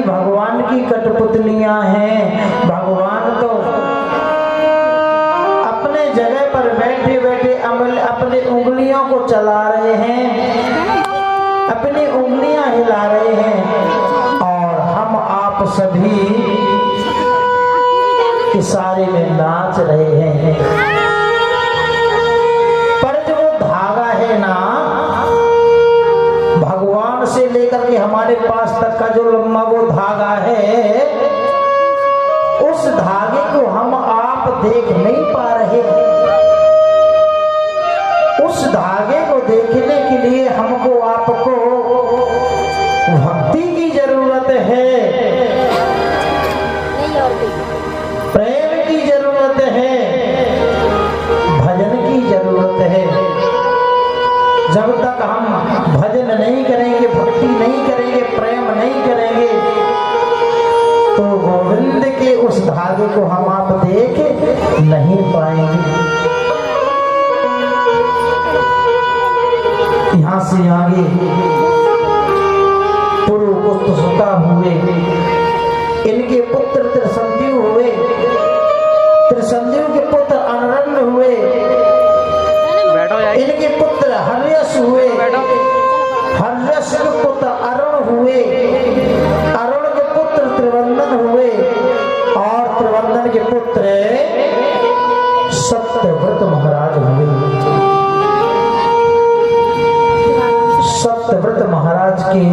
कि भगवान की कठपुतलियां हैं। भगवान तो अपने जगह पर बैठे बैठे अपने उंगलियों को चला रहे हैं, अपनी उंगलियां हिला रहे हैं और हम आप सभी इशारे में नाच रहे हैं। पर जो धागा है ना, भगवान से लेकर के हमारे पास तक का जो लंबा वो धागा है, उस धागे को हम आप देख नहीं पा रहे। उस धागे को देखने के लिए हमको आपको भक्ति की जरूरत है, प्रेम की जरूरत है, भजन की जरूरत है। जब तक हम भजन नहीं करेंगे, भक्ति नहीं करेंगे, प्रेम नहीं करेंगे, तो गोविंद के उस धागे को हम आप देख नहीं पाएंगे। यहाँ से आगे पुरु पुत्र सुता हुए, इनके पुत्र त्रिसंजीव हुए, त्रिसंजीव के पुत्र अनरण्य हुए, इनके पुत्र हर्यश हुए, हर्यश के पुत्र अरुण हुए, अरुण के पुत्र त्रिवंदन हुए और त्रिवंदन के पुत्र सत्यव्रत महाराज हुए। सत्यव्रत महाराज के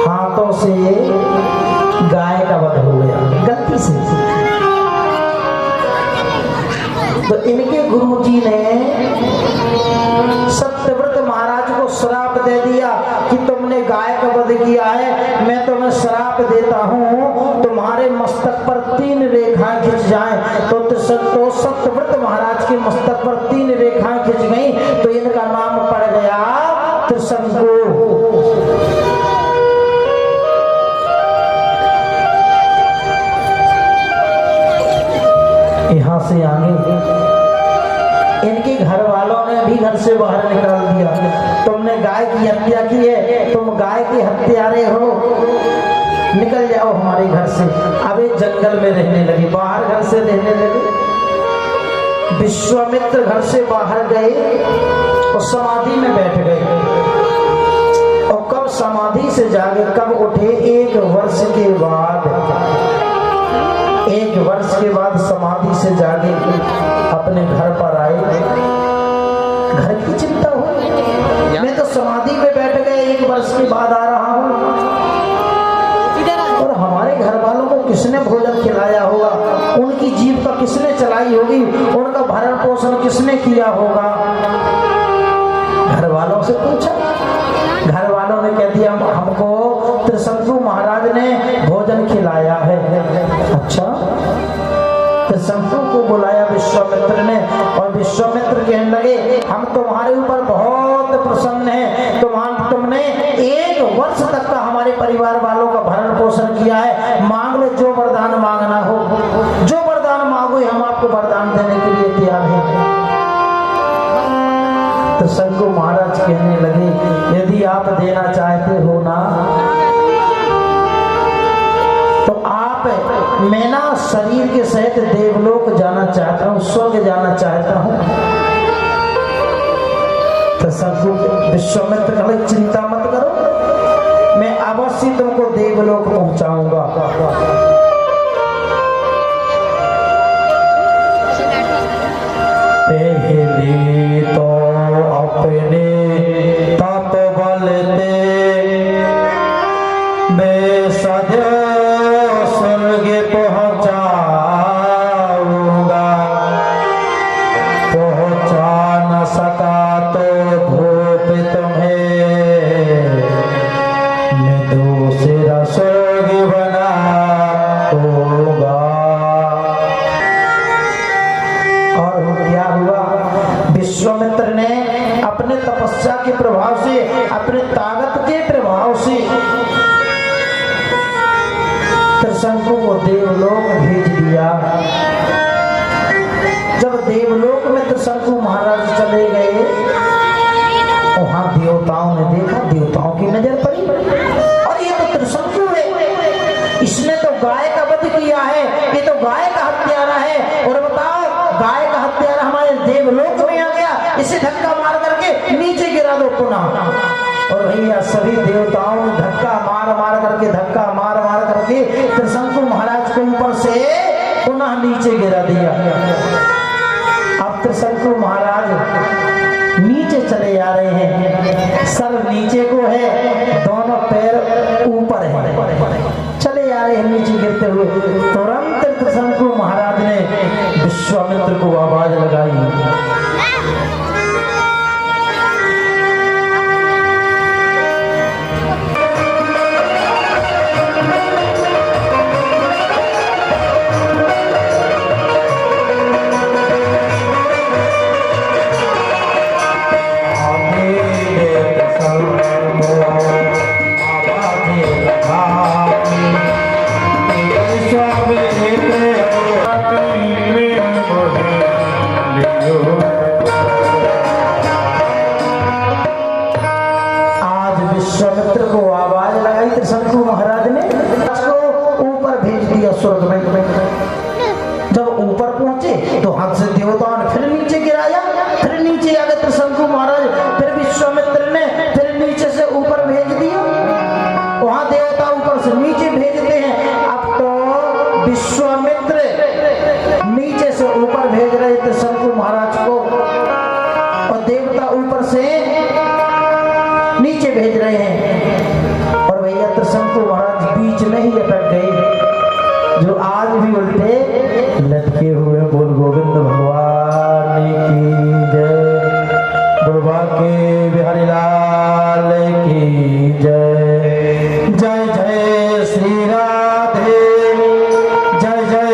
हाथों से गाय का वध हो गया गलती से। तो इनके गुरुजी ने सत्यव्रत महाराज को श्राप दे दिया कि तुमने गाय का वध किया है, मैं तुम्हें श्राप देता हूँ, तुम्हारे मस्तक पर 3 रेखाएं खिंच जाएं। तो सत्यव्रत महाराज के मस्तक पर 3 रेखाएं खिंच गई, तो इनका नाम पड़ गया त्रिशंकु। यहाँ से आगे इनके घर वालों ने भी घर से बाहर निकाल दिया। तुमने गाय की हत्या की है, तुम गाय के हत्यारे हो, निकल जाओ हमारे घर से। अब ये जंगल में रहने लगी, बाहर घर से रहने लगे। विश्वामित्र घर से बाहर गए और समाधि में बैठ गए। और कब समाधि से जागे, कब उठे? 1 वर्ष के बाद। 1 वर्ष के बाद समाधि से जागे, अपने घर पर आए। घर की चिंता हुई, मैं तो समाधि में बैठ गए, 1 वर्ष के बाद आ रहा हूँ, और हमारे घर वालों को किसने भोजन खिलाया होगा, उनकी जीविका किसने चलाई होगी, उनका भरण पोषण किसने किया होगा। घर वालों से पूछा, घर वालों ने कह दिया हमको त्रिशंकु महाराज ने भोजन खिलाया है। अच्छा, त्रिशंकु को बुलाया विश्वामित्र ने, और विश्वामित्र कहने लगे हम तुम्हारे ऊपर बहुत प्रसन्न हैं, तुमने 1 वर्ष तक का हमारे परिवार वालों का भरण पोषण किया है, मांग लो जो वरदान मांगना हो, जो वरदान मांगो हम आपको वरदान देने के लिए तैयार हैं। तो त्रिशंकु महाराज कहने लगे यदि आप देना चाहते हो ना, तो आप, मैं ना शरीर के सहित देवलोक जाना चाहता हूँ, स्वर्ग जाना चाहता हूँ। त्रिशंकु विश्वामित्र कहा चिंता मत करो, मैं अवश्य तुमको देवलोक पहुंचाऊंगा। पहले तो अपने तप बल ते मैं सदा स्वर्ग पहुंचाऊंगा, पहुंचा न सका तो भूप तुम्हें मैं दूसरा स्वर्ग बनाऊंगा। और क्या हुआ, विश्वामित्र ने अपने तपस्या के प्रभाव से, अपने ताकत के प्रभाव से त्रिशंकु को देवलोक भेज दिया। जब देवलोक में त्रिशंकु महाराज चले गए, वहां देवताओं ने देखा, देवताओं की नजर पड़ी और ये तो त्रिशंकु है, देवलोक में आ गया, इसे धक्का मार करके नीचे गिरा दो पुनः। और भैया सभी देवताओं ने धक्का मार करके त्रिशंकु महाराज को ऊपर से पुनः नीचे गिरा दिया। अब त्रिशंकु महाराज नीचे चले जा रहे हैं, सर नीचे को है, दोनों पैर ऊपर है, चले जा रहे हैं नीचे गिरते हुए। तुरंत त्रिशंकु महाराज ने विश्वामित्र को आवाज लगाई, विश्वामित्र को आवाज लगाई त्रिशंकु महाराज ने, उसको ऊपर भेज दिया स्वर्ग में। जब ऊपर पहुंचे तो हाथ से देवताओं ने फिर नीचे गिराया, फिर नीचे आ गए त्रिशंकु महाराज, फिर विश्वामित्र ने फिर नीचे से ऊपर भेज दिया। वहां देवता ऊपर से नीचे भेजते हैं, अब तो विश्वामित्र नीचे से ऊपर भेज रहे त्रिशंकु महाराज को, और देवता ऊपर से नीचे भेज रहे हैं। और भैया त्रिशंकु महाराज बीच में ही लटक गए, जो आज भी उल्टे लटके हुए। बोल गोविंद भगवान की जय, बुढ़वा के बिहारी लाल की जय। जय जय श्री राधे, जय जय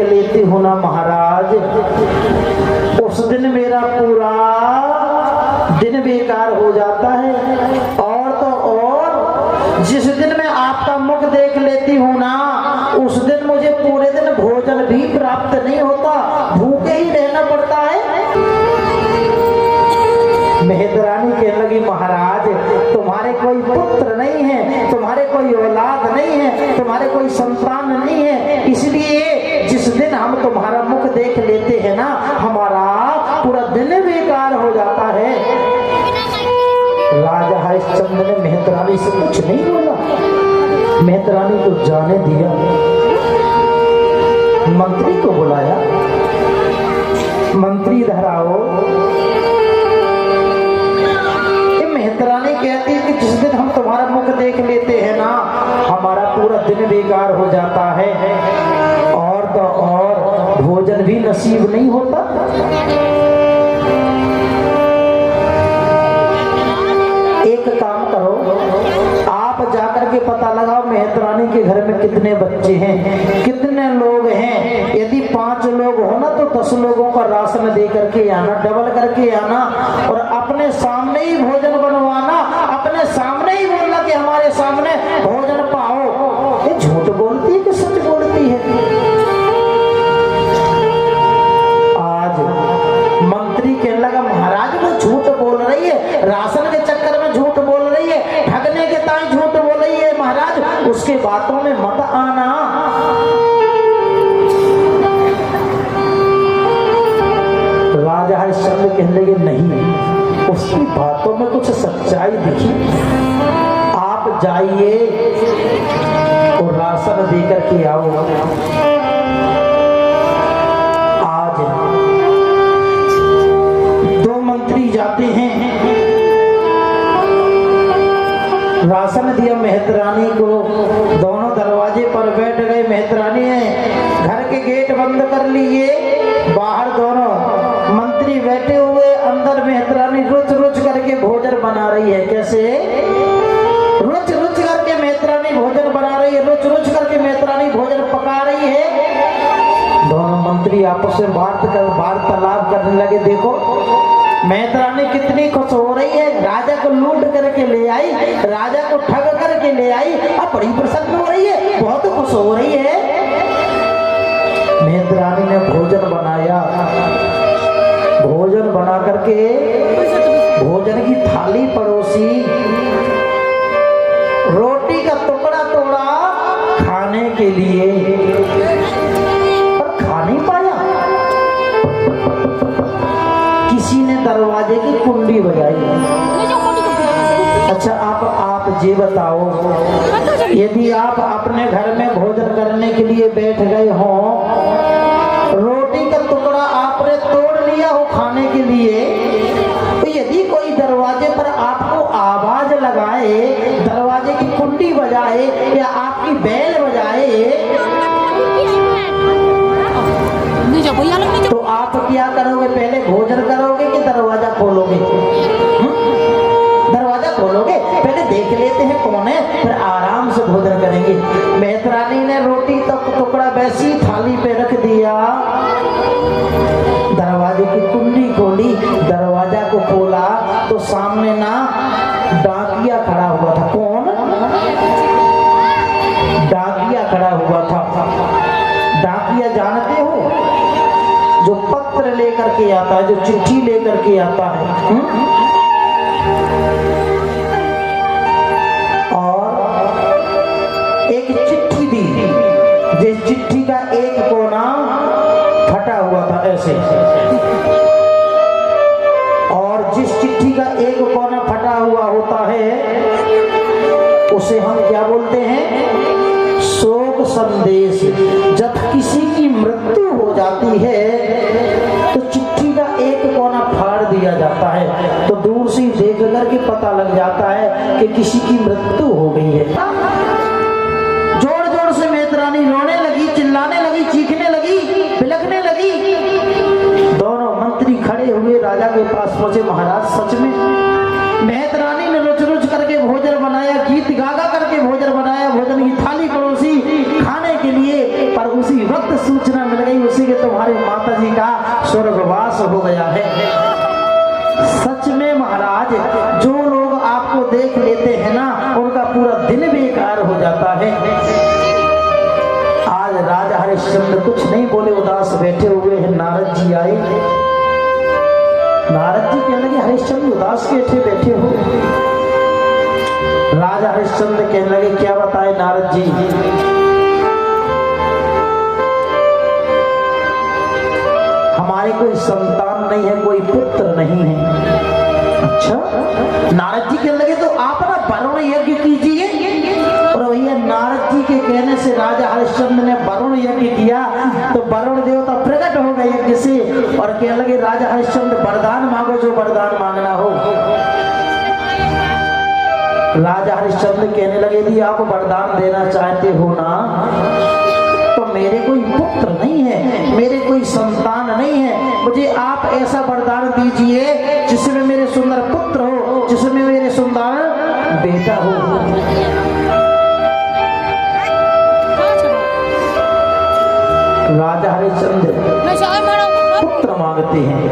लेती हूँ ना महाराज, उस दिन मेरा पूरा दिन बेकार हो जाता है। और तो और जिस दिन मैं आपका मुख देख लेती हूँ ना, उस दिन मुझे पूरे दिन भोजन भी प्राप्त नहीं होता, भूखे ही रहना पड़ता है। मेहतरानी कहने लगी, महाराज तुम्हारे कोई पुत्र नहीं है, तुम्हारे कोई औलाद नहीं है, तुम्हारे कोई संतान नहीं है, इसलिए जिस दिन हम तुम्हारा मुख देख लेते हैं ना, हमारा पूरा दिन बेकार हो जाता है। राजा हरिश्चंद्र ने मेहतरानी से कुछ नहीं बोला, मेहतरानी को जाने दिया। मंत्री को बुलाया, मंत्री इधर आओ। मेहतरानी कहती है कि जिस दिन हम तुम्हारा मुख देख लेते हैं ना, हमारा पूरा दिन बेकार हो जाता है, और तो और भोजन भी नसीब नहीं होता। एक काम करो, आप जाकर के पता लगाओ मेहतरानी के घर में कितने बच्चे हैं, कितने लोग हैं। यदि 5 लोग हो ना तो 10 लोगों का राशन दे करके आना, डबल करके आना, और अपने सामने ही भोजन बनवाना, अपने सामने ही बोलना कि हमारे सामने भोजन पाओ। ये झूठ बोलती है कि सच बोलती है? आज मंत्री कहने लगा, महाराज वो झूठ बोल रही है, राशन के चक्कर में झूठ बोल रही है, ठगने के ताई झूठ बोल रही है, महाराज उसके बातों में मत आना। राजा हरिश्चंद्र कहने लगे, नहीं, उसकी बातों में कुछ सच्चाई दिखी, आप जाइए और राशन देकर के आओ। आज 2 मंत्री जाते हैं, राशन दिया मेहतरानी को, दोनों दरवाजे पर बैठ गए। मेहतरानी ने घर के गेट बंद कर लिए, बाहर दोनों मंत्री बैठे हुए, अंदर मेहतरानी रुच रुच करके भोजन बना रही है। कैसे? रुच रुच करके मेहतरानी भोजन बना रही है, रुच रुच करके मेहतरानी भोजन पका रही है। दोनों मंत्री आपस में वार्तालाप करने लगे। देखो मेहतरानी कितनी खुश हो रही है, राजा को लूट करके ले आई, राजा को ठग करके ले आई, अब बड़ी प्रसन्न हो रही है, बहुत खुश हो रही है। मेहतरानी ने भोजन बनाया, भोजन बना करके भोजन की थाली परोसी, रोटी का टुकड़ा तोड़ा खाने के लिए, पर खा नहीं पाया। किसी ने दरवाजे की कुंडी बजाई। अच्छा आप ये बताओ, यदि आप अपने घर में भोजन करने के लिए बैठ गए हो, रोटी का टुकड़ा आपने तोड़ लिया हो खाने के लिए, तो यदि कोई दरवाजे पर आपको आवाज लगाए, दरवाजे की कुंडी बजाए या आपकी बेल बजाए, तो आप क्या करोगे? पहले भोजन करोगे कि दरवाजा खोलोगे? दरवाजा खोलोगे, पहले देख लेते हैं कौन है, फिर आराम से भोजन करेंगे। मेहतरानी ने रोटी तक टुकड़ा वैसी थाली पे रख दिया, दरवाजे की कुंडी खोली, दरवाजा को खोला तो सामने ना डाकिया खड़ा हुआ था। कौन? डाकिया खड़ा हुआ था। डाकिया जानते हो, जो पत्र लेकर के आता है, जो चिट्ठी लेकर के आता है। और एक चिट्ठी दी, जिस चिट्ठी का एक कोना फटा हुआ था ऐसे, और जिस चिट्ठी का एक कोना फटा हुआ होता है उसे हम क्या बोलते हैं? शोक संदेश। जब किसी की मृत्यु हो जाती है तो चिट्ठी का एक कोना फाड़ दिया जाता है, तो दूर से देख करके पता लग जाता है कि किसी की मृत्यु हो गई है। जोर जोर से मेहतरानी रोने लगी, चिल्लाने लगी, चीखने लगी, बिलखने लगी। दोनों मंत्री खड़े हुए राजा के पास पहुंचे। महाराज सच में मेहतरानी ने रुच रुच करके भोजन बनाया, गीत गागा करके भोजन बनाया, भोजन की थाली परोसी खाने के लिए, पर उसी वक्त सूचना मिल गई उसी के तुम्हारी माता जी का स्वर्गवास हो गया है। सच में महाराज, जो लोग आपको देख लेते हैं ना, उनका पूरा दिन बेकार हो जाता है। आज राजा हरिश्चंद्र कुछ नहीं बोले, उदास बैठे हुए हैं। नारद जी आए। नारद जी कहने लगे, हरिश्चंद्र उदास बैठे हो। राजा हरिश्चंद्र कहने लगे, क्या बताए नारद जी। हमारे कोई संतान नहीं है, कोई पुत्र नहीं है। अच्छा, नारद जी कहने लगे, तो आप ना वरुण यज्ञ कीजिए। और भैया नारद जी के कहने से राजा हरिश्चंद्र ने वरुण यज्ञ किया, तो वरुण देवता प्रकट हो गए यज्ञ से और कहने लगे, राजा हरिश्चंद्र वरदान मांगो, जो वरदान मांगना हो। राजा हरिश्चंद्र कहने लगे, यदि आप वरदान देना चाहते हो ना, तो मेरे कोई पुत्र नहीं है, मेरे कोई संतान नहीं है, मुझे आप ऐसा वरदान दीजिए जिसमें मेरे सुंदर पुत्र हो, जिसमें मेरे सुंदर बेटा हो। राजा हरिश्चंद्र पुत्र मांगते हैं।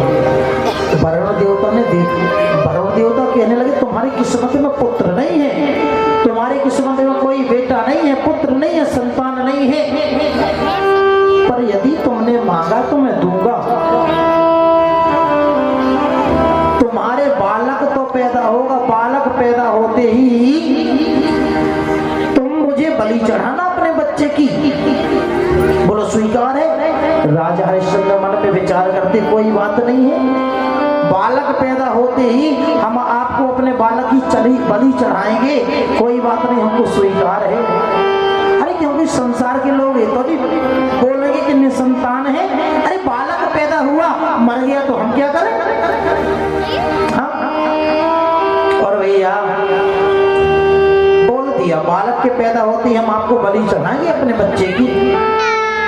वरुण देवता ने वरुण देवता कहने लगे, तुम्हारी किस्मत में पुत्र नहीं है, तुम्हारी किस्मत में कोई बेटा नहीं है, पुत्र नहीं है, संतान नहीं है, पर यदि तुमने मांगा तो मैं दूंगा। तुम्हारे बालक तो पैदा होगा, बालक पैदा होते ही तुम मुझे बलि चढ़ाना अपने बच्चे की। बोलो स्वीकार है। राजा हरिश्चंद्र मन पे विचार करते, कोई बात नहीं है, बालक पैदा होते ही हम आपको अपने बालक की बलि चढ़ाएंगे, कोई बात नहीं, हमको स्वीकार है। अरे क्योंकि संसार के लोग ये तो भी बोलेंगे कि निसंतान है। अरे बालक पैदा हुआ, मर गया तो हम क्या करें। हाँ? और भैया बोल दिया, बालक के पैदा होते ही हम आपको बलि चढ़ाएंगे अपने बच्चे की।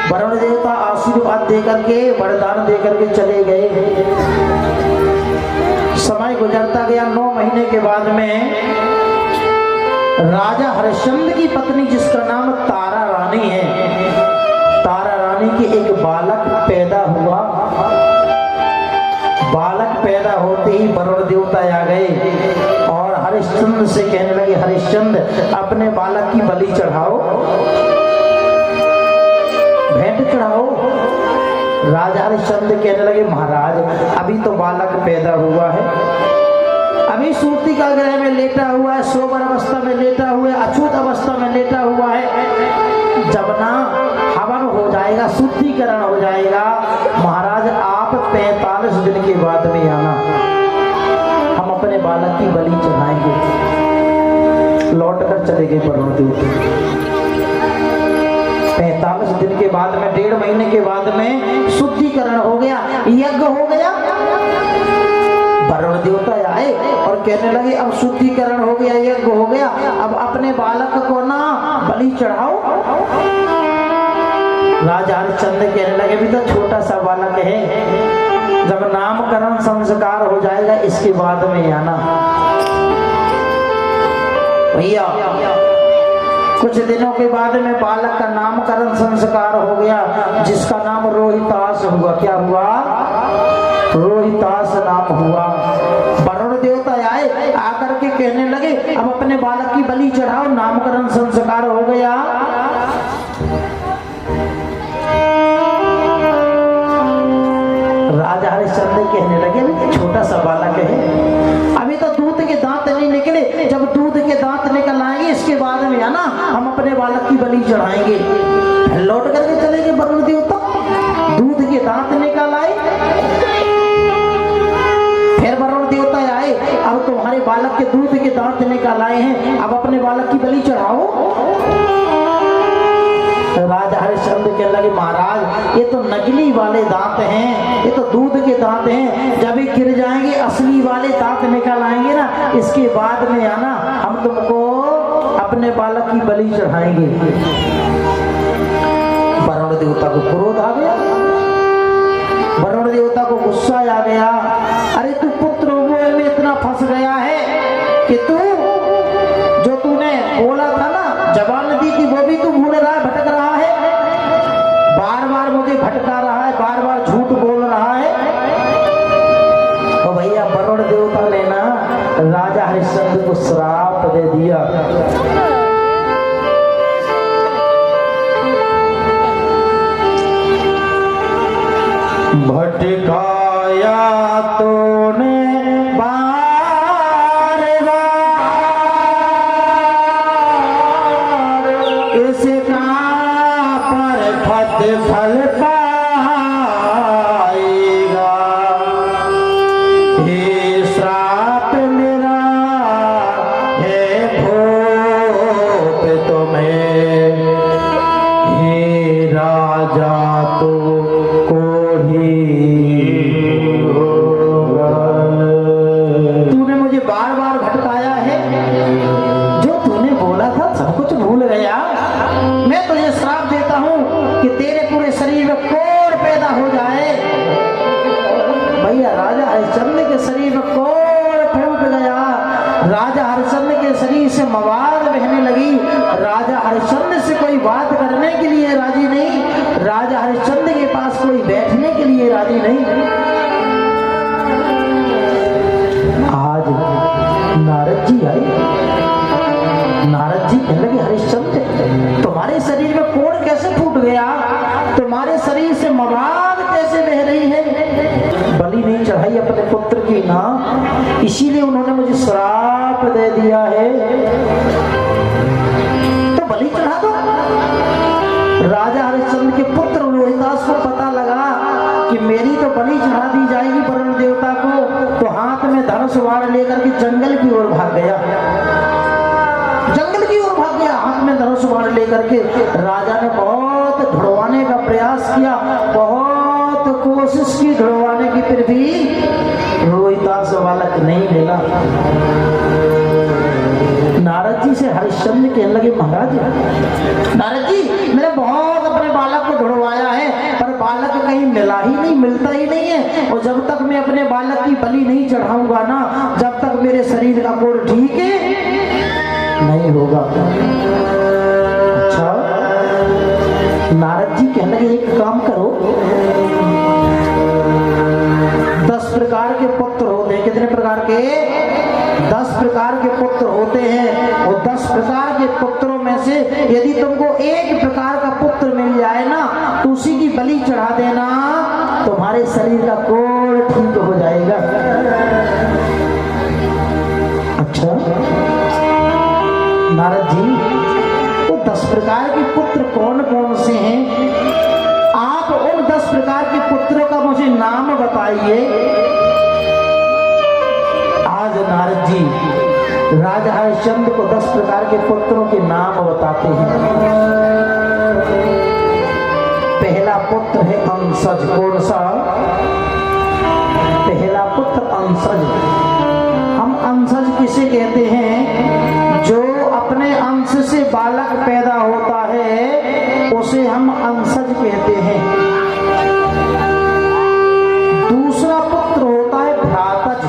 वरुण देवता आशीर्वाद देकर के, वरदान देकर के चले गए। समय गुजरता गया। 9 महीने के बाद में राजा हरिश्चंद्र की पत्नी, जिसका नाम तारा रानी है, तारा रानी के एक बालक पैदा हुआ। बालक पैदा होते ही वरुण देवता आ गए और हरिश्चंद्र से कहने लगे, हरिश्चंद्र अपने बालक की बलि चढ़ाओ, भेंट चढ़ाओ। राजा हरिश्चंद्र कहने लगे, महाराज अभी तो बालक पैदा हुआ है, अभी सूती का ग्रह में लेटा हुआ है, सोबर अवस्था में लेटा हुआ है, अछूत अवस्था में लेटा हुआ है। जब ना हवन हो जाएगा, शुद्धिकरण हो जाएगा, महाराज आप 45 दिन के बाद में आना, हम अपने बालक की बलि चढ़ाएंगे। लौट कर चले गए वरुण देवता। 45 दिन के बाद में, 1.5 महीने के बाद में शुद्धिकरण हो गया, यज्ञ हो गया। वरुण देवता आए और कहने लगे, अब शुद्धिकरण हो गया, यज्ञ हो गया, अब अपने बालक को ना बलि चढ़ाओ। राजा हरिश्चंद्र कहने लगे, भी तो छोटा सा बालक है, जब नामकरण संस्कार हो जाएगा इसके बाद में आना। भैया कुछ दिनों के बाद में बालक का नामकरण संस्कार हो गया, जिसका नाम रोहितास हुआ। क्या हुआ? रोहितास नाम हुआ। वरुण देवता आए, आकर के कहने लगे, अब अपने बालक की बलि चढ़ाओ, नामकरण संस्कार हो गया। राजा हरिश्चंद्र कहने लगे, अभी छोटा सा बालक है, अभी तो दूध के दांत नहीं निकले, जब दूध के दांत निकल आएंगे इसके बाद में आना, हम अपने बालक की बलि चढ़ाएंगे। लौट करके चले गए वरुण देवता। दूध के दांत निकल आए, फिर वरुण देवता आए, अब तुम्हारे बालक के दूध के दांत निकल आए हैं, अब अपने बालक की बलि चढ़ाओ। राजा हरिश्चंद्र कहने लगे, महाराज ये तो नकली वाले दांत हैं, ये तो दूध के दांत हैं, जब ये गिर जाएंगे असली वाले दांत निकल आएंगे ना, इसके बाद में आना, हम तुमको अपने बालक की बलि चढ़ाएंगे। वरुण देवता को क्रोध आ गया, वरुण देवता को गुस्सा आ गया। अरे तू पुत्र मोह में इतना फंस गया है कि तू जो तूने बोला था ना, जबान दी थी, वो भी तू भूल रहा है, भटक रहा है, बार बार मुझे भटका रहा भटकाया तूने बार बार, इसका पर फत फल पाएगा। हे श्राप मेरा है भोप तुम्हें, हे राजा तो तूने मुझे बार बार भटकाया है। जो तूने बोला था सब कुछ भूल गया। मैं तुझे श्राप देता हूँ कि तेरे पूरे शरीर में कोढ़ पैदा हो जाए। भैया राजा हरिश्चंद्र के शरीर में कोढ़ फूट गया। राजा हरिश्चंद्र के शरीर से मवाद बहने लगी। राजा हरिश्चंद्र से कोई बात करने के लिए राजी नहीं। राजा हरिश्चंद्र के पास कोई बैठने के लिए राजी नहीं। आज नारद जी आए। नारद जी कहने लगे हरिश्चंद्र तुम्हारे शरीर में कोढ़ कैसे फूट गया, तुम्हारे शरीर से मवाद कैसे बह रही है। बलि नहीं चढ़ाई अपने पुत्र की ना, इसीलिए उन्होंने मुझे श्राप दे दिया है। तो बलि चढ़ा दो। राजा हरिश्चंद्र के पुत्र रोहिदास को पता लगा कि मेरी तो बलि चढ़ा दी जाएगी वरुण देवता को, तो हाथ में धनुष वार लेकर के जंगल की ओर भाग गया। जंगल की ओर भाग गया हाथ में धनुष वार लेकर के। राजा ने बहुत ढुड़वाने का प्रयास किया, बहुत कोशिश की ढुड़वाने की, फिर भी रोहिदास बालक नहीं मिला। नारद जी से हरिश्चंद्र कहने लगे महाराज, नारद जी मैंने बहुत अपने बालक को ढुड़वाया है पर बालक कहीं मिला ही नहीं, मिलता ही नहीं है। और जब तक मैं अपने बालक की बलि नहीं चढ़ाऊंगा ना, जब तक मेरे शरीर का कोढ़ ठीक है नहीं होगा। अच्छा नारद जी कहने लगे एक काम करो, 10 प्रकार के पुत्र होते हैं। कितने प्रकार के? 10 प्रकार के पुत्र होते हैं। और 10 प्रकार के पुत्रों में से यदि तुमको एक प्रकार का पुत्र मिल जाए ना, तो उसी की बलि चढ़ा देना, तुम्हारे शरीर का कोढ़ ठीक हो जाएगा। अच्छा नारद जी तो 10 प्रकार के पुत्र कौन कौन से हैं? आप उन 10 प्रकार के पुत्रों का मुझे नाम बताइए। आज नारद जी राजा हरिश्चंद्र को 10 प्रकार के पुत्रों के नाम बताते हैं। पहला पुत्र है अंशज। कौन सा? पहला पुत्र अंशज। हम अंशज किसे कहते हैं? जो अपने अंश से बालक पैदा होता है उसे हम अंशज कहते हैं। दूसरा पुत्र होता है भ्रातज,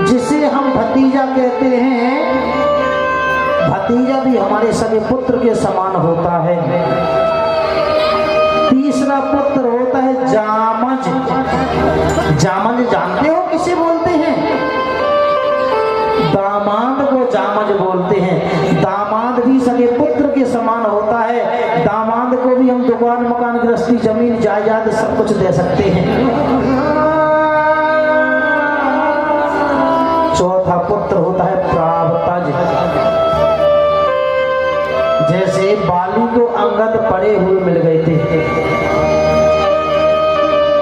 जिसे हम भतीजा कहते हैं। भतीजा भी हमारे सगे पुत्र के समान होता है। तीसरा पुत्र होता है जामज। जामज जानते हो किसे बोलते हैं? दामाद को जामज बोलते हैं। दामाद भी सगे पुत्र के समान होता है। दामाद को भी हम दुकान मकान गृहस्थी जमीन जायदाद सब कुछ दे सकते हैं। चौथा पुत्र होता है प्रावतज। जैसे बाली को अंगद पड़े हुए मिल गए थे।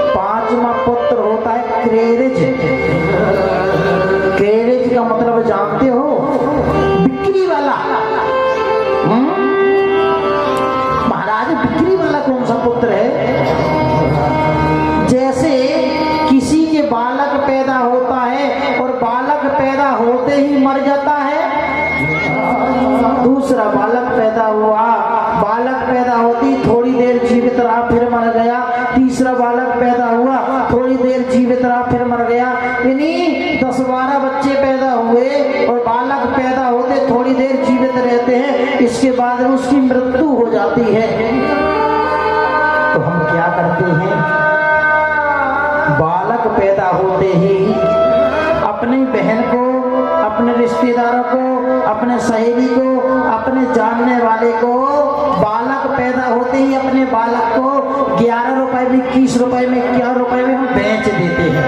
पांचवा पुत्र होता है क्रेरिज। क्रेरिज का मतलब जानते हो? बिक्री वाला। महाराज बिक्री वाला कौन सा पुत्र है? जैसे किसी के बालक पैदा होता है और बालक पैदा होते ही मर जाता है, दूसरा बालक पैदा हुआ, बालक पैदा होती थोड़ी देर जीवित रहा फिर मर गया, तीसरा बालक पैदा हुआ, थोड़ी देर जीवित रहा फिर मर गया। यानी 10-12 बच्चे पैदा हुए और बालक पैदा होते थोड़ी देर जीवित रहते हैं, इसके बाद उसकी मृत्यु हो जाती है। तो हम क्या करते हैं? बालक पैदा होते ही अपनी बहन को, अपने रिश्तेदारों को, अपने सहेली को, अपने जानने वाले को, बालक पैदा होते ही अपने बालक को 11 रुपए में, 21 रुपए में, 11 रुपए में हम बेच देते हैं।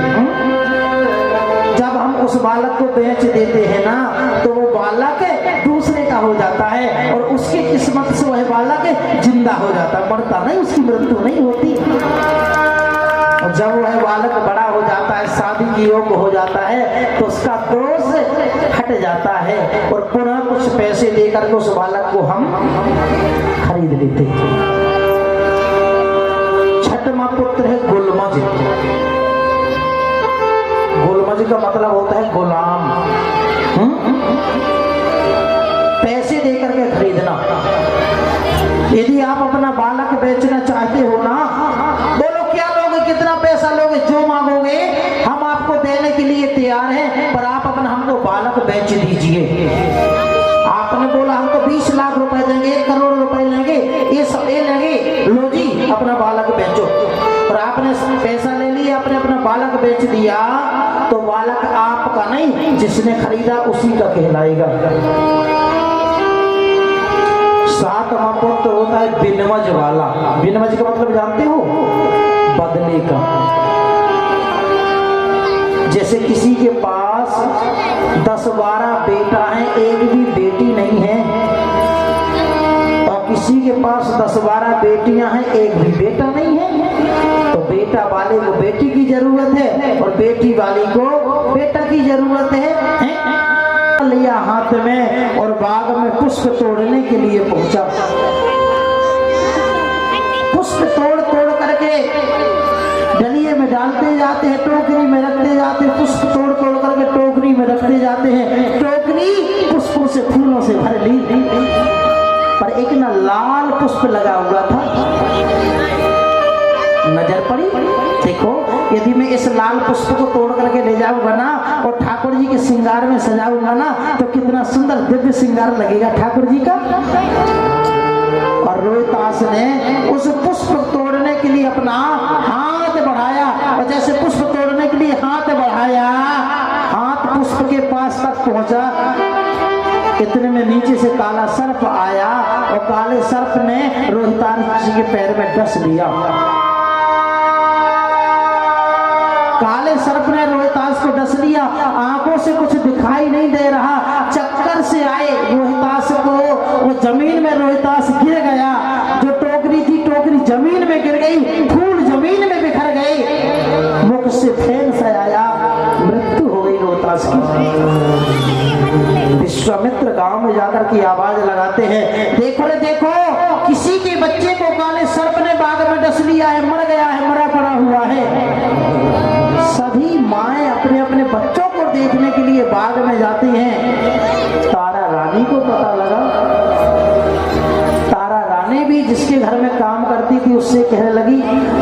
जब हम उस बालक को बेच देते हैं ना, तो वो बालक दूसरे का हो जाता है और उसकी किस्मत से वह बालक जिंदा हो जाता है, मरता नहीं, उसकी मृत्यु नहीं होती। और जब वह बालक बड़ा हो जाता है, शादी के योग्य हो जाता है, तो उसका दोष हट जाता है और पुनः कुछ पैसे देकर के उस बालक को हम खरीद लेते हैं। छठवां पुत्र है गुलमज। गुलमज का मतलब होता है गुलाम। पैसे देकर के खरीदना। यदि आप अपना बालक बेचना चाहते हो ना, बोलो क्या लोगे, कितना पैसा लोगे, जो मांगोगे हम आपको देने के लिए तैयार हैं, पर आप अपना हमको बालक बेच दीजिए। आपने बोला हमको 20 लाख रुपए देंगे, 1 करोड़ रुपए लेंगे, ये सब ले लेंगे, लो जी अपना बालक बेचो। और आपने पैसा ले लिया, आपने अपना बालक बेच दिया, तो बालक आपका नहीं, जिसने खरीदा उसी का कहलाएगा। 7वां पुत्र होता है बिनवज वाला। बिनवज का मतलब जानते हो, बदले का। जैसे किसी के पास 10-12 बेटा है, एक भी बेटी नहीं है, और किसी के पास 10-12 बेटियां हैं, एक भी बेटा नहीं है, तो बेटा वाले को बेटी की जरूरत है और बेटी वाली को बेटा की जरूरत है। लिया हाथ में और बाग में पुष्प तोड़ने के लिए पहुंचा। पुष्प तोड़ तोड़ करके डलिए में डालते जाते हैं, टोकरी में रखते जाते हैं, पुष्प तोड़ तोड़ करके टोकरी में रखते जाते हैं। टोकरी पुष्पों से, फूलों से भर ली, पर एक ना लाल पुष्प लगा हुआ था। नजर पड़ी, देखो यदि मैं इस लाल पुष्प को तोड़ करके ले जाऊंगा ना और ठाकुर जी के श्रृंगार में सजाऊंगा ना, तो कितना सुंदर दिव्य श्रृंगार लगेगा ठाकुर जी का। और रोहितास ने उस पुष्प तोड़ने के लिए अपना हाथ बढ़ाया, और जैसे पुष्प तोड़ने के लिए हाथ बढ़ाया, हाथ पुष्प के पास तक पहुंचा, इतने में नीचे से काला सर्प आया और काले सर्प ने रोहितास जी के पैर में डस लिया। काले सर्प ने रोहितास को डस लिया, आंखों से कुछ दिखाई नहीं दे रहा, चक्कर से आए रोहितास को, वो जमीन में रोहितास गिर गया। जो टोकरी थी, टोकरी जमीन में गिर गई, फूल जमीन में बिखर गए, मुख से फेन से आया, मृत्यु हो गई रोहितास की। विश्वामित्र गांव में जाकर की आवाज लगाते हैं, देखो रे देखो, किसी के बच्चे को काले सर्प ने बाग में डस लिया है, मर गया है, मरा पड़ा हुआ है। सभी माएं अपने अपने बच्चों को देखने के लिए बाग में जाती हैं। तारा रानी को पता लगा। तारा रानी भी जिसके घर में काम करती थी, उससे कहने लगी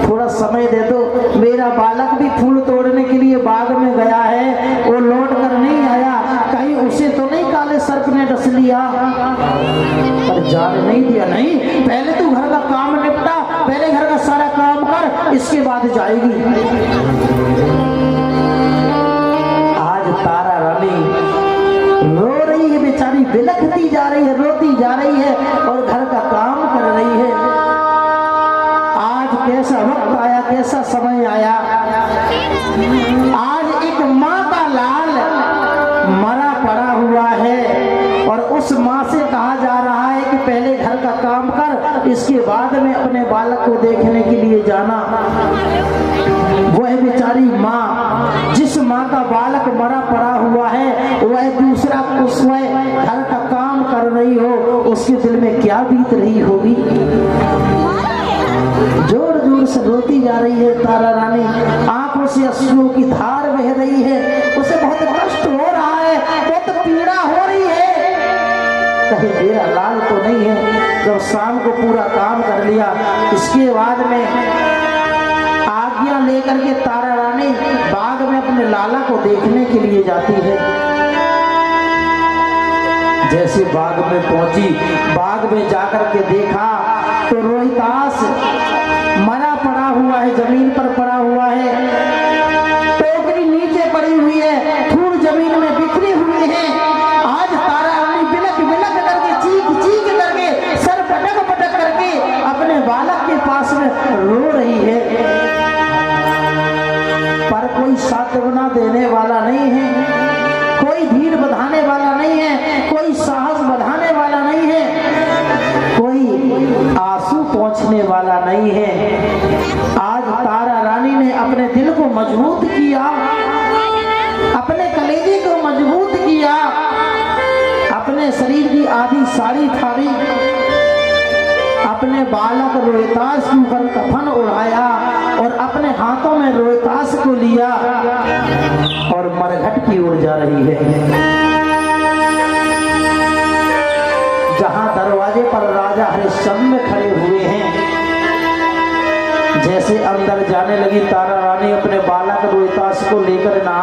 थोड़ा समय दे दो, मेरा बालक भी फूल तोड़ने के लिए बाग में गया है, वो लौट कर नहीं आया, कहीं उसे तो नहीं काले सर्प ने डस लिया। पर जाने नहीं दिया, नहीं, पहले तू घर का काम निपटा, पहले घर का सारा काम कर, इसके बाद जाएगी। आज तारा रानी रो रही है, बेचारी बिलखती जा रही है, रोती जा रही है और घर का काम कर रही है। आज कैसा वक्त आया, कैसा समय आया, आज एक माँ का लाल मरा पड़ा हुआ है और उस माँ से कहा जा रहा है कि पहले घर का काम कर, इसके बाद में अपने बालक को देखने के लिए जाना। वह बेचारी माँ, जिस माँ का बालक मरा पड़ा हुआ है, वह दूसरा वह घर का काम कर रही हो, उसके दिल में क्या बीत रही होगी। जोर जोर से रोती जा रही है तारा रानी, आंखों से अश्रुओं की धार बह रही है, उसे बहुत कष्ट हो रहा है, बहुत पीड़ा हो रही है। कहीं मेरा लाल तो नहीं है। जब शाम को पूरा काम कर लिया, इसके बाद में आज्ञा लेकर के तारा रानी बाग में अपने लाला को देखने के लिए जाती है। जैसे बाग में पहुंची, बाग में जाकर के देखा तो रोहितास मरा पड़ा हुआ है, जमीन पर पड़ा हुआ है, टोकरी नीचे पड़ी हुई है, फूल जमीन में बिखरी हुई है। आज तारा रानी बिलख बिलख करके, चीख चीख करके, सर पटक पटक करके अपने बालक के पास में रो रही मजबूत किया, अपने कलेजे को मजबूत किया, अपने शरीर की आधी साड़ी फाड़ी, अपने बालक रोहितास के ऊपर कफन उड़ाया और अपने हाथों में रोहितास को लिया और मरघट की ओर जा रही है। जहां दरवाजे पर राजा हरिश्चंद्र खड़े हुए हैं, जैसे अंदर जाने लगी तारा रानी अपने बालक रोहितास को लेकर ना,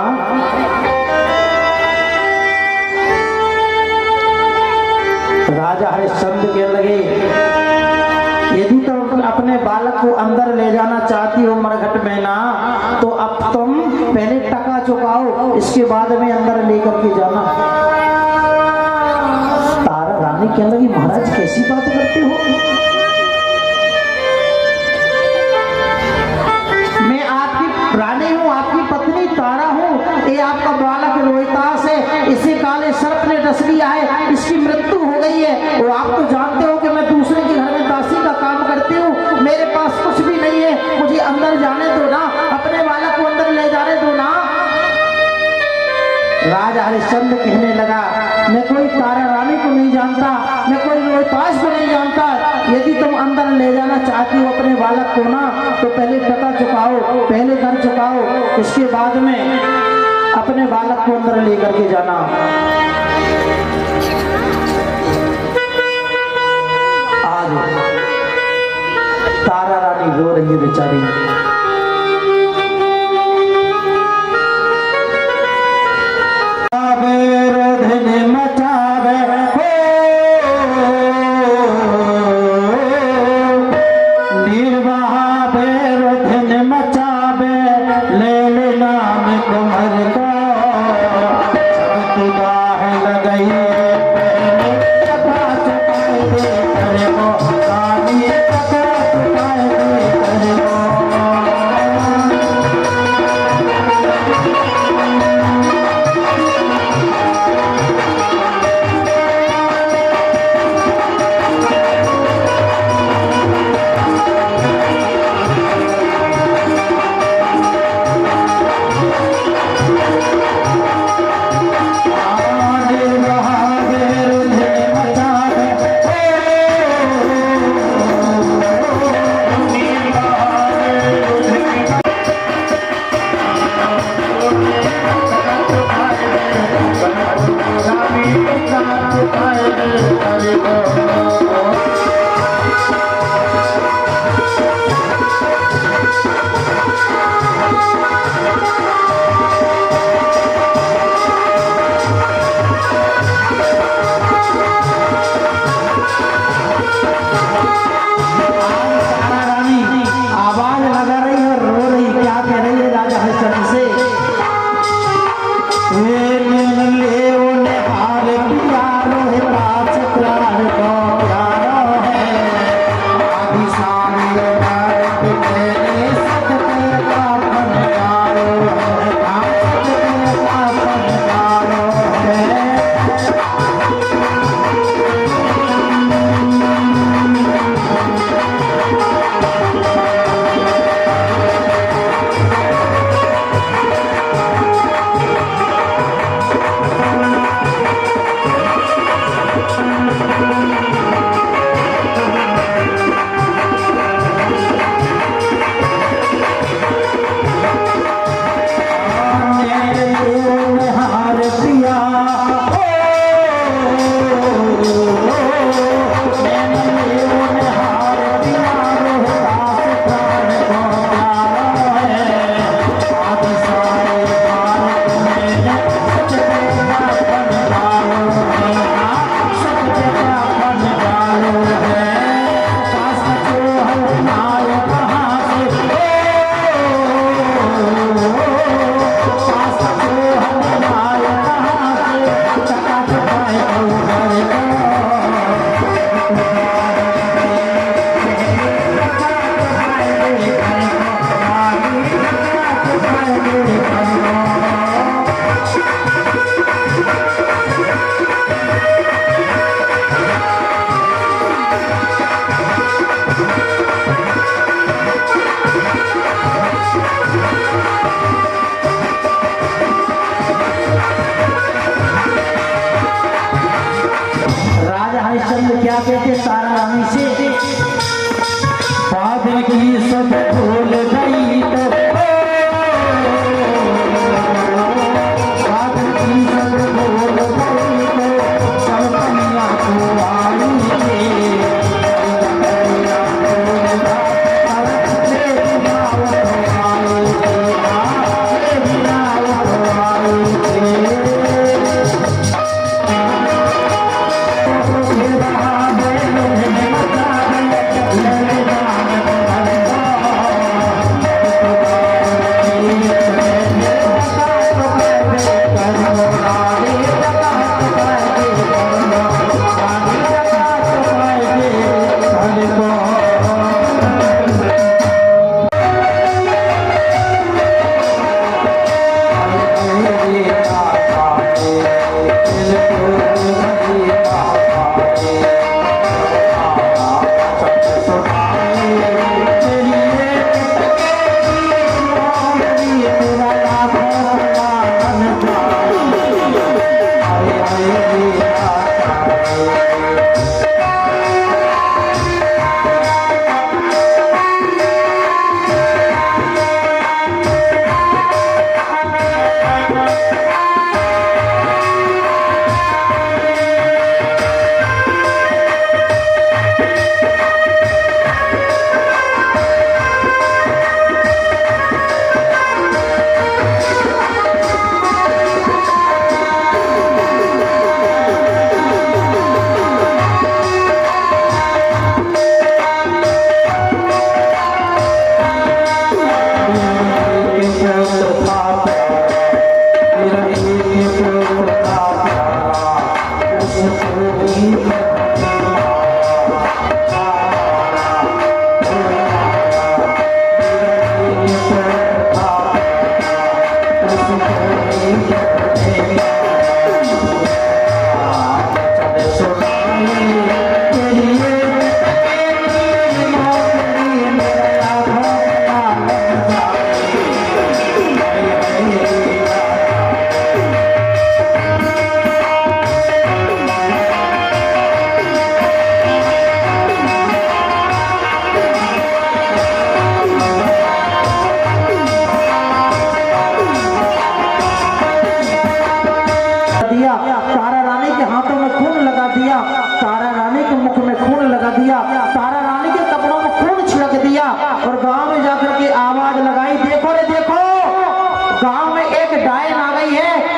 राजा हरिश्चंद्र कहने लगे यदि तुम अपने बालक को अंदर ले जाना चाहती हो मरघट में ना, तो अब तुम पहले टका चुकाओ, इसके बाद में अंदर लेकर के जाना। तारा रानी कहने लगी महाराज कैसी बात करते हो, मैं आपकी रानी हूँ, आपकी पत्नी तारा हूँ, ये आपका बालक रोहितास है, इसे काले सर्प ने डस लिया है, इसकी मृत्यु हो गई है। और आप तो जानते हो कि मैं दूसरे के घर में दासी का काम करती हूँ, मेरे पास कुछ भी नहीं है, मुझे अंदर जाने दो ना, अपने बालक को अंदर ले जाने दो ना। राजा हरिश्चंद्र कहने लगा मैं कोई तारा रानी को नहीं जानता, मैं कोई रोहितास को नहीं जानता, यदि तुम अंदर ले जाना चाहती हो अपने बालक को ना, तो पहले टका चुकाओ, पहले कर चुकाओ, उसके बाद में अपने बालक को अंदर लेकर के जाना। आज तारा रानी रो रही है बेचारी,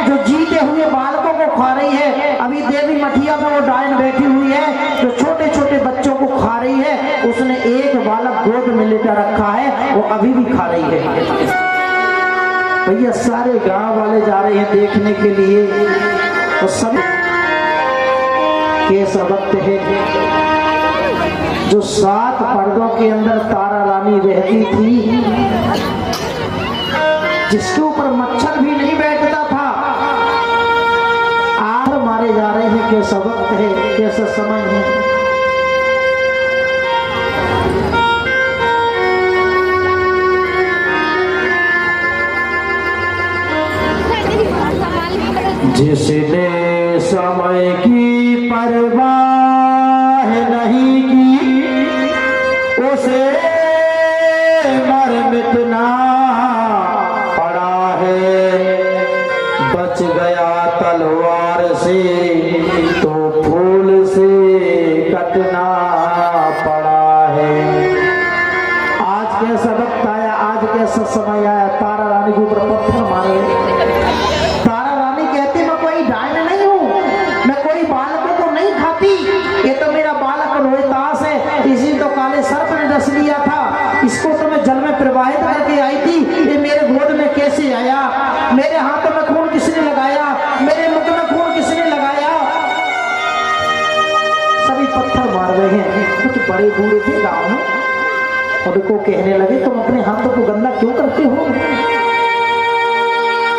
जो जीते हुए बालकों को खा रही है। अभी देवी मठिया में वो डायन बैठी हुई है जो छोटे छोटे बच्चों को खा रही है। उसने एक बालक गोद में लेकर रखा है, वो अभी भी खा रही है। भैया सारे गांव वाले जा रहे हैं देखने के लिए, तो सभी केस वक्त है जो 7 पर्दों के अंदर तारा रानी रहती थी, जिसके ऊपर मच्छर भी नहीं बैठता था। आज मारे जा रहे हैं, कैसा वक्त है, कैसा समय है। जिसने समय की परवाह नहीं की, उसे मर मिटना पड़ा है। बच गया तलवार से तो फूल से कटना पड़ा है। आज कैसा वक्त आया, आज कैसा समय आया, तारा रानी के ऊपर पत्थर मारे। तारा रानी कहती मैं कोई डायन नहीं हूँ, मैं कोई बालकों को नहीं खाती, ये तो मेरा बालक रोहितास है, इसी तो काले सर्प ने डस लिया था, इसको तो मैं जल में प्रवाहित करके आई थी, ये मेरे गोद में कैसे आया, मेरे हाथों में खून किसने लगाया, मेरे मुख में खून किसने लगाया। सभी पत्थर मार रहे हैं। कुछ बड़े बूढ़े थे गाँव में, उनको कहने लगे तुम अपने हाथों को गंदा क्यों करते हो,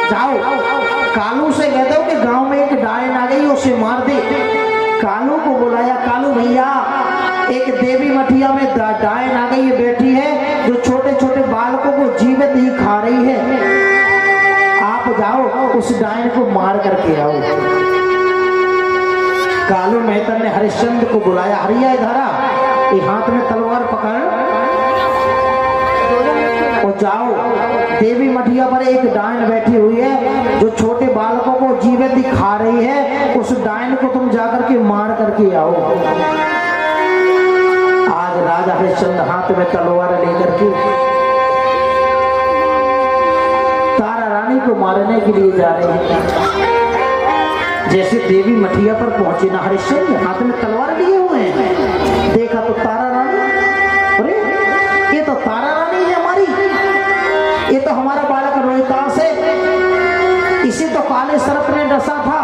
जाओ कालू से कह दो कि गांव में एक डायन आ गई, उसे मार दे। कालू को बुलाया, कालू भैया एक देवी मठिया में डायन आ गई है, बैठी है जो छोटे छोटे बालकों को जीवित ही खा रही है, आप जाओ उस डायन को मार करके आओ। कालू मेहता ने हरिश्चंद्र को बुलाया, हरिया इधर आ, ये हाथ में तलवार पकड़ और जाओ। देवी मठिया पर एक डायन बैठी हुई है जो छोटे बालकों को जीवित ही खा रही है, उस डायन को तुम जाकर के मार करके आओ। आज राजा हरिश्चंद्र हाथ में तलवार लेकर के तारा रानी को मारने के लिए जा रहे हैं। जैसे देवी मठिया पर पहुंचे ना हरिश्चंद्र हाथ में तलवार लिए हुए हैं, देखा तो तारा रानी, अरे ये तो तारा रानी है हमारी, ये तो हमारा बालक रोहितास है, इसे तो काले सर्प ने डसा था,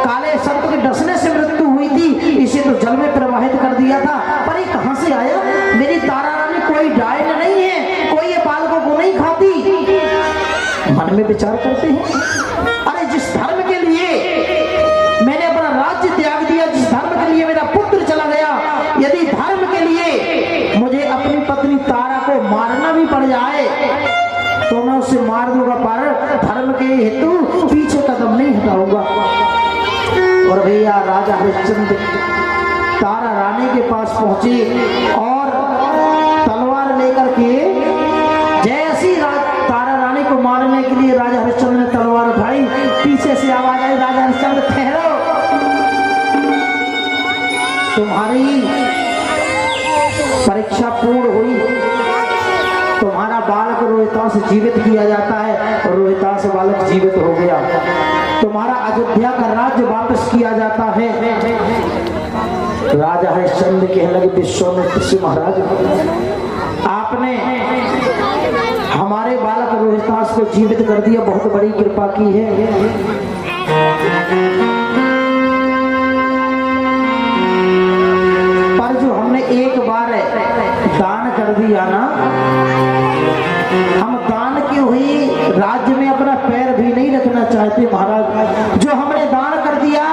काले सर्प के डसने से मृत्यु हुई थी, इसे तो जल में प्रवाहित कर दिया था, पर ये कहां से आया। मेरी तारा रानी कोई डायन नहीं है, कोई ये बालकों को नहीं खाती। मन में विचार करते हैं, अरे जिस धर्म के लिए मैंने अपना राज्य त्याग दिया, जिस धर्म के लिए मेरा पुत्र चला गया, यदि धर्म के लिए मुझे अपनी पत्नी तारा को मारना भी पड़ जाए तो मैं उसे मार दूंगा, पर धर्म के हेतु पीछे कदम नहीं हटाऊंगा। और भैया राजा हरिश्चंद्र तारा रानी के पास पहुंचे और तलवार लेकर के जैसी तारा रानी को मारने के लिए राजा हरिश्चंद्र ने तलवार उठाई, पीछे से आवाज आई, राजा हरिश्चंद्र ठहरो, तुम्हारी परीक्षा पूर्ण हुई, तुम्हारा बालक रोहितास जीवित किया जाता है, और रोहितास बालक जीवित हो गया, तुम्हारा अयोध्या का राज्य वापस किया जाता है। राजा हरिश्चंद्र कहने लगे विश्वामित्र से महाराज, आपने हमारे बालक रोहितास को जीवित कर दिया, बहुत बड़ी कृपा की है। पर जो हमने एक बार दान कर दिया ना, हम दान की हुई राज्य में अपना पैर भी नहीं रखना चाहते महाराज। जो हमने दान कर दिया,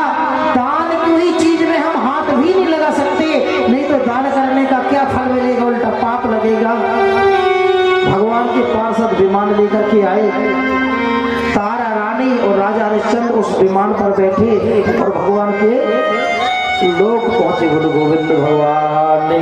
दान की हुई चीज में हम हाथ भी नहीं लगा सकते, नहीं तो दान करने का क्या फल मिलेगा, उल्टा पाप लगेगा। भगवान के पार्षद विमान लेकर के आए, तारा रानी और राजा हरिश्चंद्र उस विमान पर बैठे और भगवान के लोग पहुंचे। गुरु गोविंद भगवान ने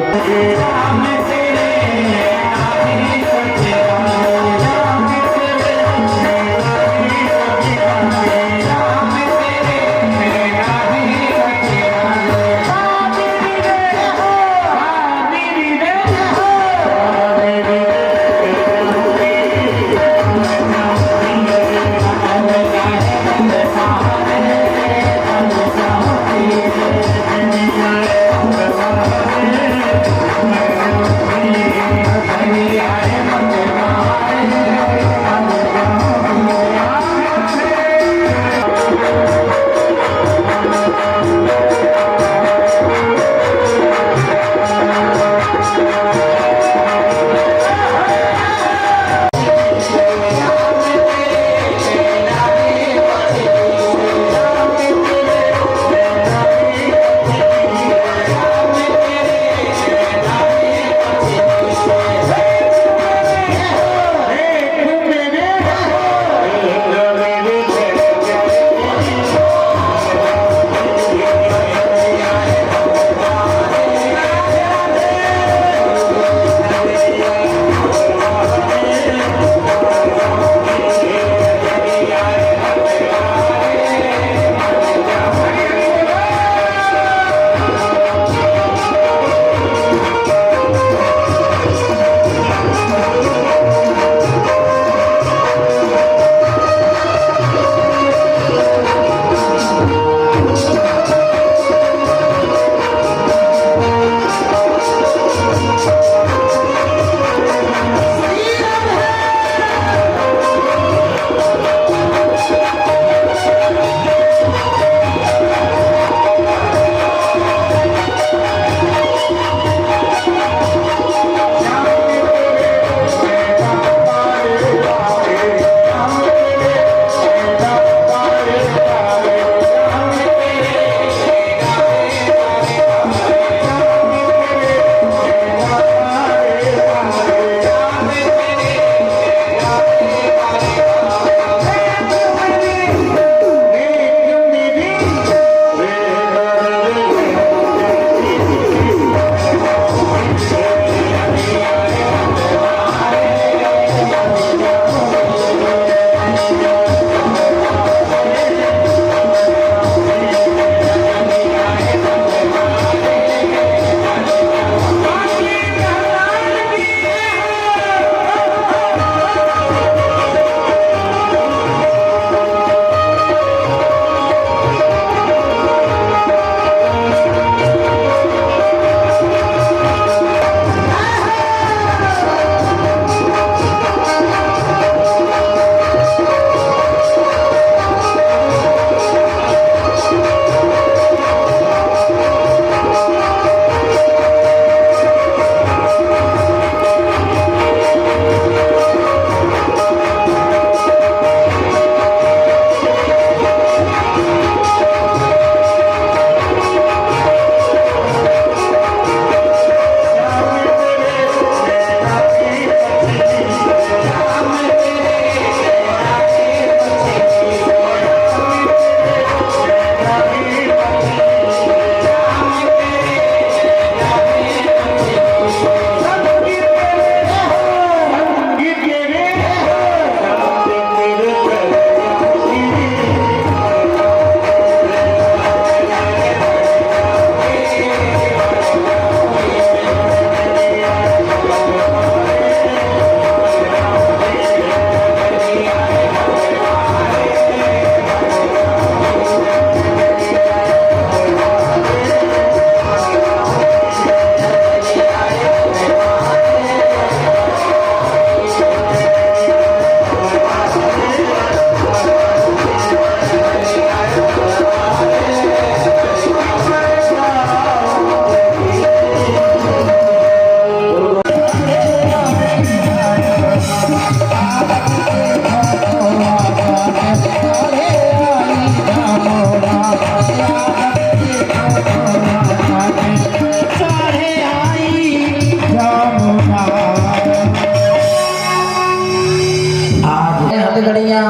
हथकड़ियाँ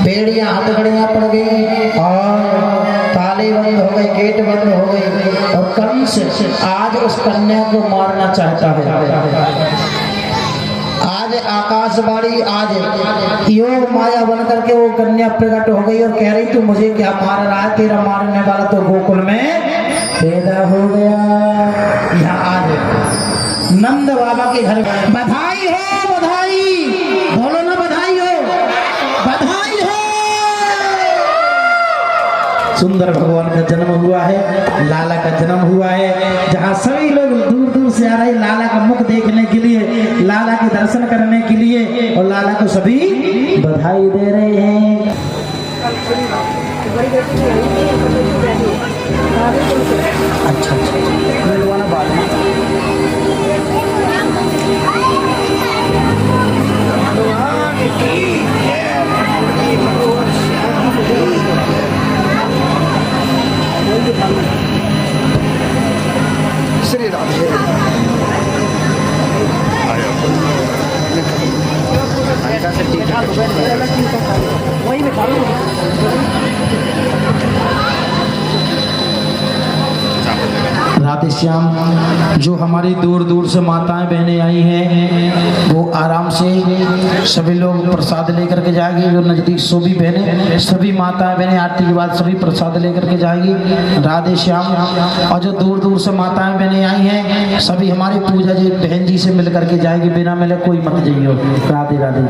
बेड़ियाँ हथकड़ियाँ पड़ गई और ताले बंद हो गए, गेट बंद हो गए और कंस आज उस कन्या को मारना चाहता है। आज आकाशवाणी, आज योग माया बन करके वो कन्या प्रकट हो गई और कह रही तू मुझे क्या मार रहा है, तेरा मारने वाला तो गोकुल में पैदा हो गया। यहाँ आज नंद बाबा के घर बधाई हो, बधाई बोलो ना, बधाई हो, बधाई हो। सुंदर भगवान का जन्म हुआ है, लाला का जन्म हुआ है, जहाँ सभी लोग दूर दूर से आ रहे हैं लाला का मुख देखने के लिए, लाला के दर्शन करने के लिए और लाला को सभी बधाई दे रहे हैं। अच्छा श्री राधे वही में राधे श्याम। जो हमारी दूर दूर से माताएं बहनें आई हैं वो आराम से सभी लोग प्रसाद लेकर के जाएंगे। जो नजदीक सभी बहनें, सभी माताएं बहनें आरती के बाद सभी प्रसाद लेकर के जाएंगी। राधे श्याम। और जो दूर दूर से माताएं बहनें आई हैं सभी हमारी पूजा जी बहन जी से मिल करके जाएगी, बिना मिले कोई मत जाइयो। राधे राधे।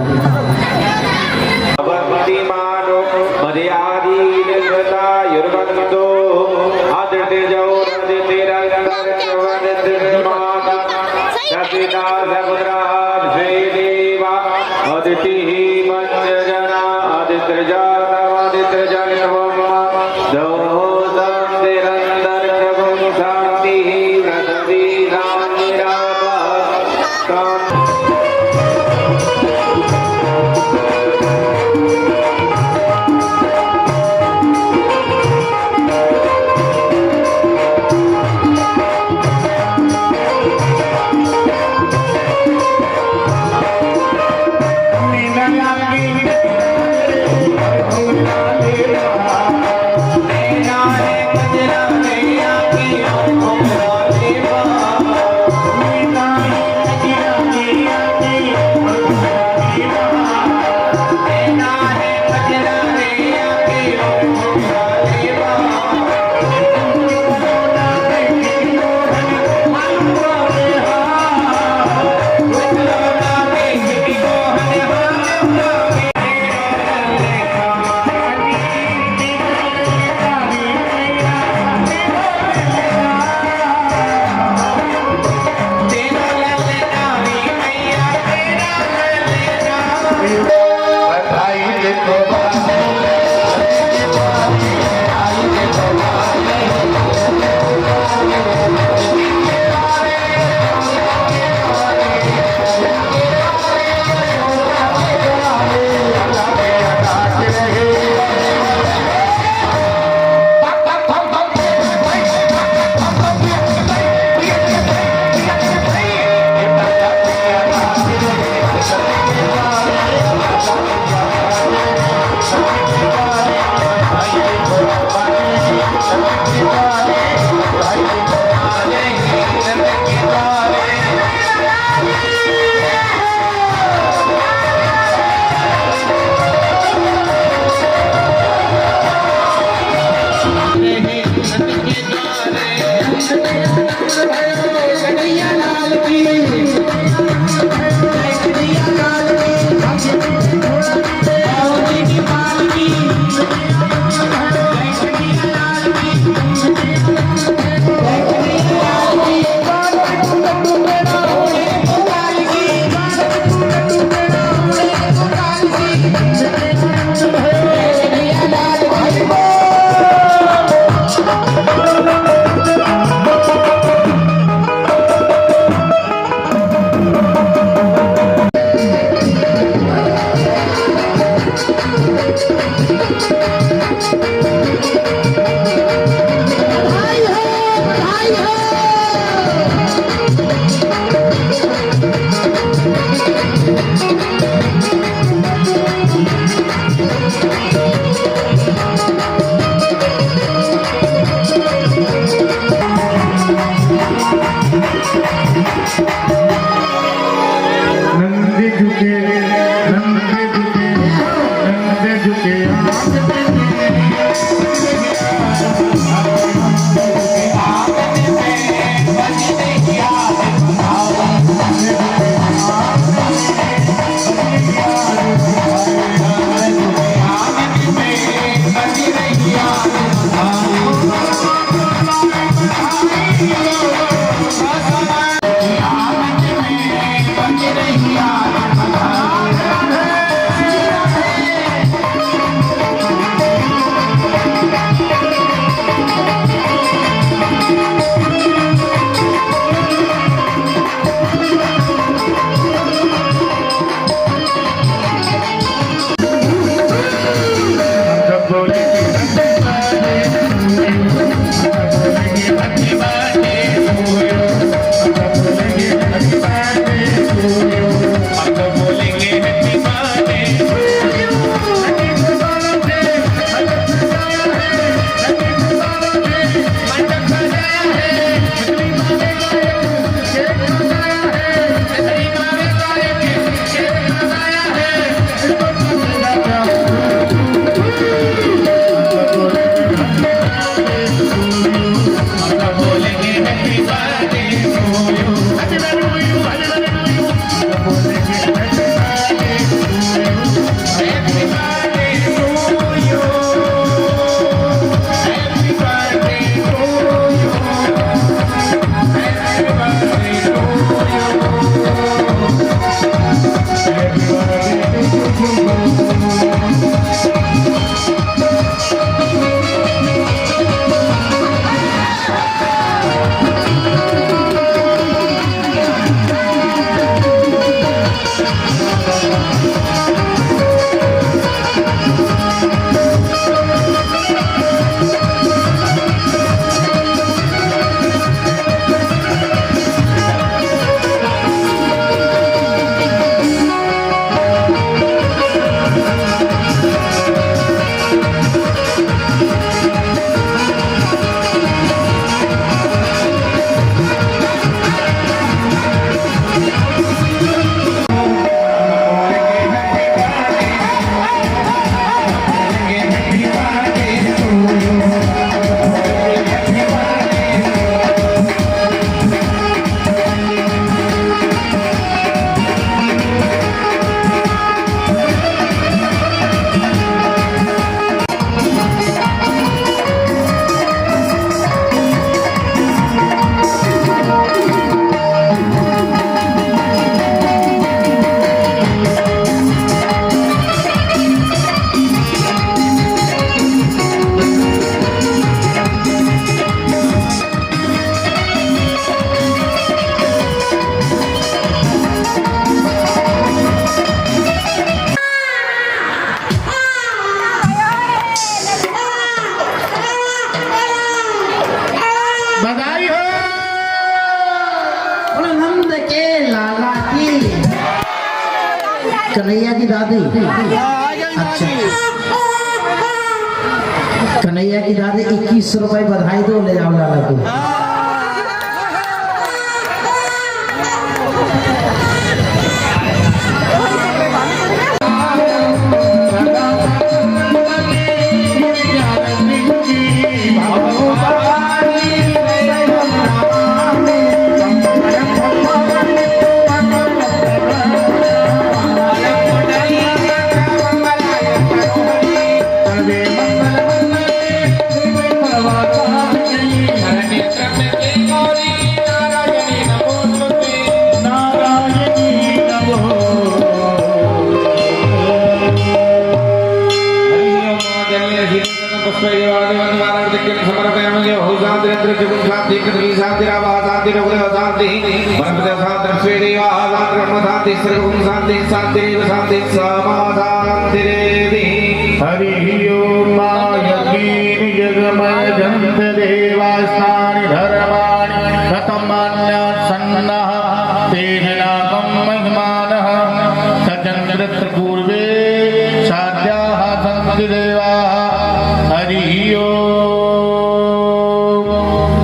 Nena कन्हैया की दादी। अच्छा, कन्हैया की दादी 21 रुपए बधाई दो, ले जाओ लाला को। हरि ओम मायकीन जगमय जंत देवास्तानि धर्माणि कथमान्यासन्नः तेनाकं महिमानः सचन्द्रत्र पूर्वे साध्याः सन्ति देवाः। हरि ओम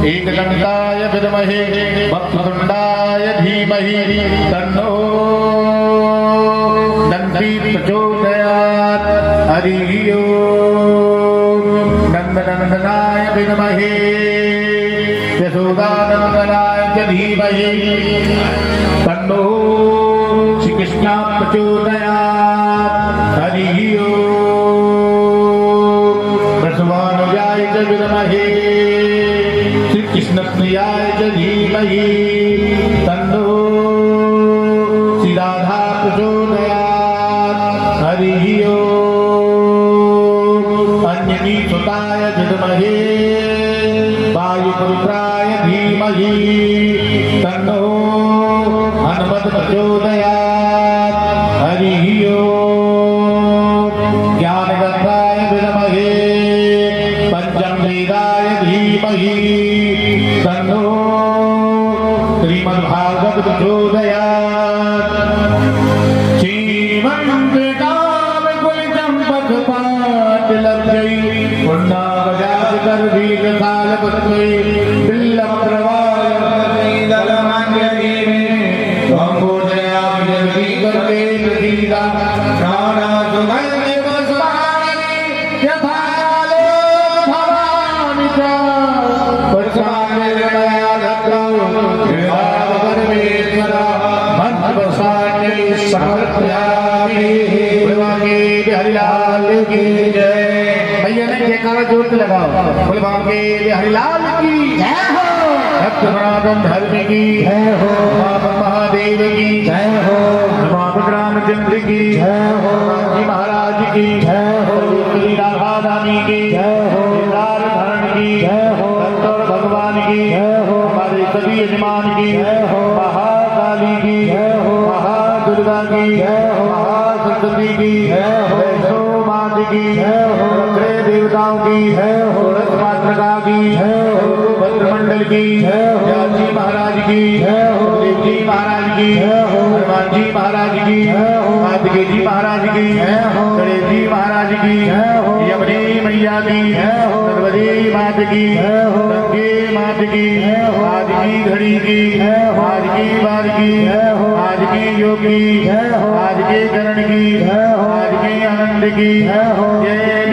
एकदन्ताय विद्महे वक्रतुण्डाय धीमहि तन्नो दन्ती प्रचोदयात्। हरि ओम नन्दनन्दनाय विद्महे यशोदानन्दनाय च धीमहि तन्नो श्रीकृष्णः प्रचोदयात्। हरि ओम वृषभानुजाय च विद्महे श्रीकृष्णप्रियाय च धीमहि तन्नो श्रीराधा प्रचोदयात्। हरि ओम अंजनी सुताय विद्महे वायुपुत्राय धीमहि तन्नो हनुमत् प्रचोदयात्। हरि ओम ज्ञानगंधाय विद्महे पंचमवेदाय धीमहि तन्नो श्रीमद्भागवत प्रचोदयात्। हरिलाल की जय। भैया ने जयकारा जोर से लगाओ, बोले बाबा हरिलाल की जय हो। भक्त सनातन धर्म की जय हो। बाबा महादेव की जय हो। बाबा रामचंद्र की जय हो। जी महाराज की जय हो। श्री राधा रानी की जय हो। धरण की जय हो। भगवान की जय हो। हमारे सभी यजमान की जय हो। महाकाली की जय हो। महादुर्गा की जय हो। महासरस्वती की जय हो। वैष्णो माता की जय हो। देवताओं की जय हो। मातृका की जय हो। भद्रमंडल की जय हो। जी महाराज की जय हो। जी महाराज की जय हो। हनुमान जी महाराज की जय हो। कार्तिकेय जी महाराज की जय हो। गणेश जी महाराज की जय हो। यमुने मैया की जय हो। सरस्वती माता की जय हो। गंगे माता की जय हो। आज की घड़ी की जय हो। आज की बार की जय हो। आज की योग की जय हो। आज के चरण की जय हो। आज के आनंद की जय हो। जय